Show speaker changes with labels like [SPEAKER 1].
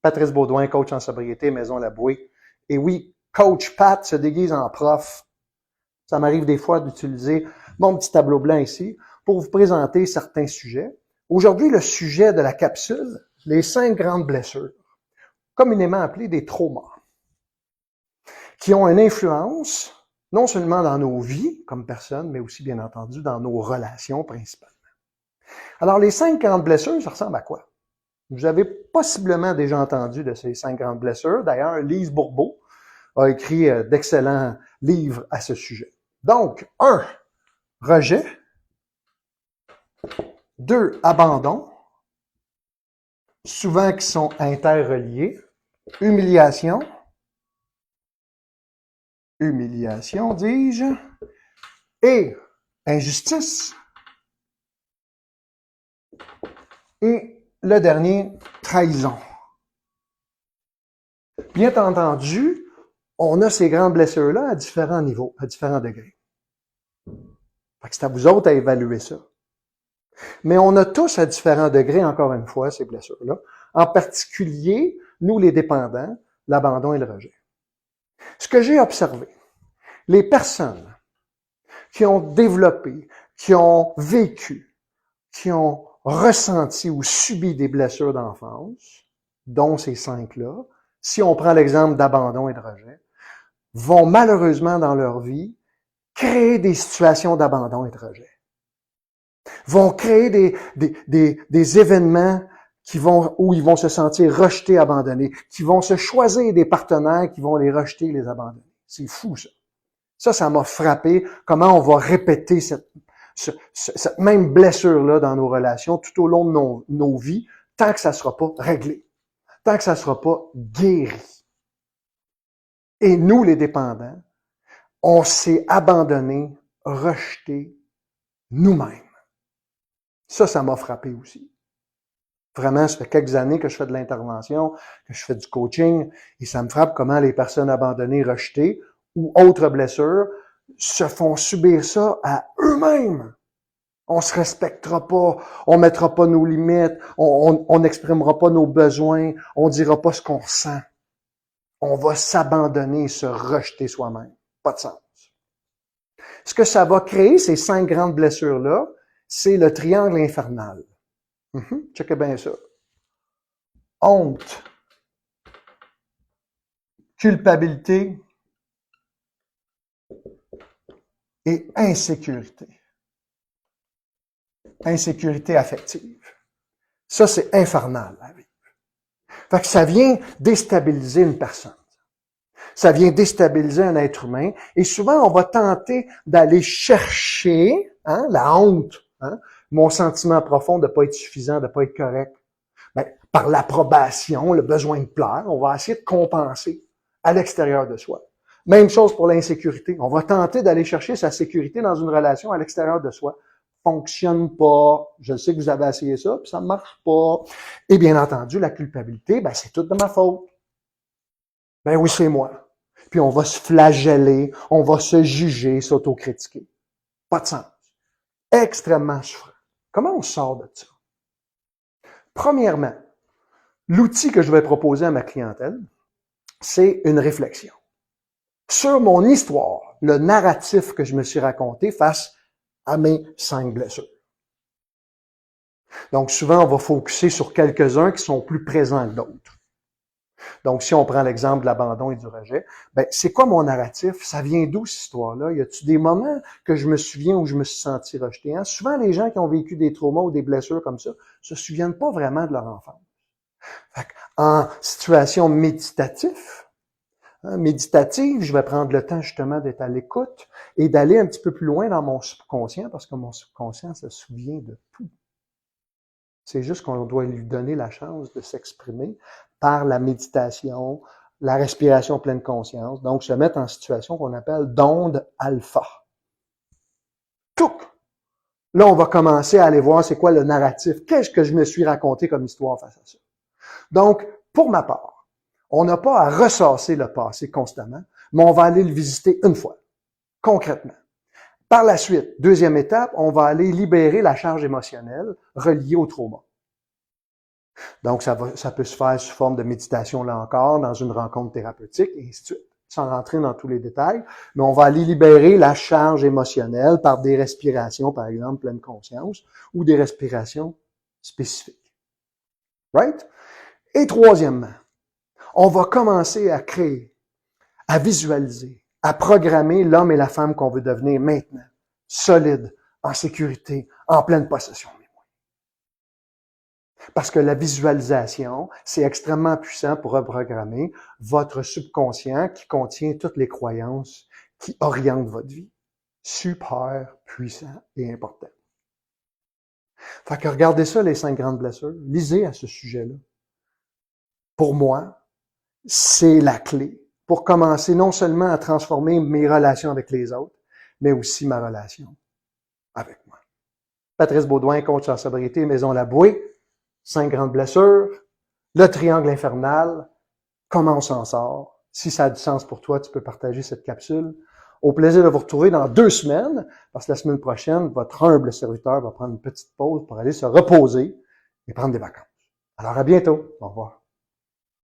[SPEAKER 1] Patrice Baudouin, coach en sobriété, Maison Labouée. Et oui, coach Pat se déguise en prof. Ça m'arrive des fois d'utiliser mon petit tableau blanc ici pour vous présenter certains sujets. Aujourd'hui, le sujet de la capsule, les 5 grandes blessures, communément appelées des traumas, qui ont une influence non seulement dans nos vies comme personnes, mais aussi, bien entendu, dans nos relations principalement. Alors, les 5 grandes blessures, ça ressemble à quoi? Vous avez possiblement déjà entendu de ces 5 grandes blessures. D'ailleurs, Lise Bourbeau a écrit d'excellents livres à ce sujet. Donc, 1, rejet. 2, abandon, souvent qui sont interreliés. Humiliation, dis-je. Et injustice. Et le dernier, trahison. Bien entendu, on a ces grandes blessures-là à différents niveaux, à différents degrés. Fait que c'est à vous autres à évaluer ça. Mais on a tous à différents degrés, encore une fois, ces blessures-là. En particulier, nous les dépendants, l'abandon et le rejet. Ce que j'ai observé, les personnes qui ont développé, qui ont vécu, qui ont ressenti ou subi des blessures d'enfance, dont ces 5-là, si on prend l'exemple d'abandon et de rejet, vont malheureusement dans leur vie créer des situations d'abandon et de rejet. Vont créer des événements où ils vont se sentir rejetés, abandonnés, qui vont se choisir des partenaires qui vont les rejeter et les abandonner. C'est fou, ça. Ça m'a frappé, comment on va répéter cette même blessure-là dans nos relations tout au long de nos vies, tant que ça ne sera pas réglé, tant que ça ne sera pas guéri. Et nous, les dépendants, on s'est abandonnés, rejetés nous-mêmes. Ça m'a frappé aussi. Vraiment, ça fait quelques années que je fais de l'intervention, que je fais du coaching, et ça me frappe comment les personnes abandonnées, rejetées ou autres blessures se font subir ça à eux-mêmes. On se respectera pas, on mettra pas nos limites, on n'exprimera pas nos besoins, on dira pas ce qu'on ressent. On va s'abandonner, se rejeter soi-même. Pas de sens. Ce que ça va créer, ces 5 grandes blessures-là, c'est le triangle infernal. Checkez bien ça. Honte, culpabilité et insécurité. Insécurité affective. Ça, c'est infernal à vivre. Fait que ça vient déstabiliser une personne. Ça vient déstabiliser un être humain. Et souvent, on va tenter d'aller chercher la honte, mon sentiment profond de ne pas être suffisant, de ne pas être correct. Par l'approbation, le besoin de plaire, on va essayer de compenser à l'extérieur de soi. Même chose pour l'insécurité. On va tenter d'aller chercher sa sécurité dans une relation à l'extérieur de soi. Fonctionne pas. Je sais que vous avez essayé ça, puis ça ne marche pas. Et bien entendu, la culpabilité, c'est tout de ma faute. Oui, c'est moi. Puis on va se flageller, on va se juger, s'autocritiquer. Pas de sens. Extrêmement souffrant. Comment on sort de ça? Premièrement, l'outil que je vais proposer à ma clientèle, c'est une réflexion sur mon histoire, le narratif que je me suis raconté face à mes 5 blessures. Donc, souvent, on va focuser sur quelques-uns qui sont plus présents que d'autres. Donc, si on prend l'exemple de l'abandon et du rejet, c'est quoi mon narratif? Ça vient d'où, cette histoire-là? Y a-t-il des moments que je me souviens où je me suis senti rejeté? Souvent, les gens qui ont vécu des traumas ou des blessures comme ça se souviennent pas vraiment de leur enfance. En situation méditative, je vais prendre le temps justement d'être à l'écoute et d'aller un petit peu plus loin dans mon subconscient parce que mon subconscient se souvient de tout. C'est juste qu'on doit lui donner la chance de s'exprimer par la méditation, la respiration pleine conscience, donc se mettre en situation qu'on appelle d'onde alpha. Tout! Là, on va commencer à aller voir c'est quoi le narratif, qu'est-ce que je me suis raconté comme histoire face à ça. Donc, pour ma part, on n'a pas à ressasser le passé constamment, mais on va aller le visiter une fois, concrètement. Par la suite, deuxième étape, on va aller libérer la charge émotionnelle reliée au trauma. Donc, ça peut se faire sous forme de méditation, là encore, dans une rencontre thérapeutique, et ainsi de suite, sans rentrer dans tous les détails. Mais on va aller libérer la charge émotionnelle par des respirations, par exemple, pleine conscience, ou des respirations spécifiques. Right? Et troisièmement, on va commencer à créer, à visualiser, à programmer l'homme et la femme qu'on veut devenir maintenant, solide, en sécurité, en pleine possession. Parce que la visualisation, c'est extrêmement puissant pour reprogrammer votre subconscient qui contient toutes les croyances qui orientent votre vie. Super puissant et important. Fait que regardez ça, les 5 grandes blessures. Lisez à ce sujet-là. Pour moi, c'est la clé pour commencer non seulement à transformer mes relations avec les autres, mais aussi ma relation avec moi. Patrice Baudouin, coach en sobriété, Maison Labouée. 5 grandes blessures, le triangle infernal, comment on s'en sort. Si ça a du sens pour toi, tu peux partager cette capsule. Au plaisir de vous retrouver dans 2 semaines, parce que la semaine prochaine, votre humble serviteur va prendre une petite pause pour aller se reposer et prendre des vacances. Alors à bientôt. Au revoir.